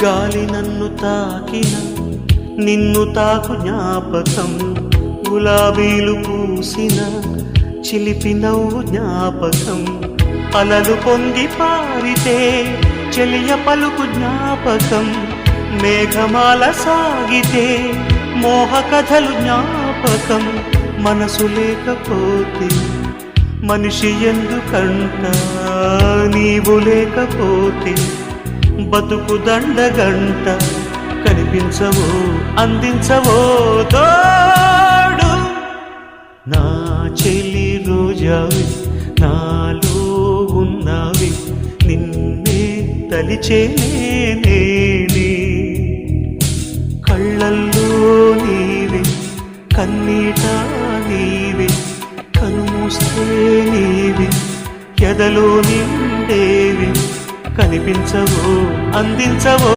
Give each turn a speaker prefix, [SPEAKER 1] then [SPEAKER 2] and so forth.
[SPEAKER 1] గాలి నన్ను తాకిన నిన్ను తాకు జ్ఞాపకం, గులాబీలు పూసిన చిలిపి నవ్వు జ్ఞాపకం, అలలు పొంగి పారితే చెలియ పలుకు జ్ఞాపకం, మేఘమాల సాగితే మోహ కథలు జ్ఞాపకం. మనసు లేకపోతే మనిషి ఎందుకంట, నీవు లేకపోతే బతుకు దండగంట. కనిపించవో అందించవో తోడు, నా చెలి రోజావి నాలో ఉన్నవి, నిన్నే తలిచేనే కళ్ళల్లో నీవే కన్నీట నీవే, కనుమూస్తే నీవే ఎదలో నిండేవి. కనిపించవో అందించవో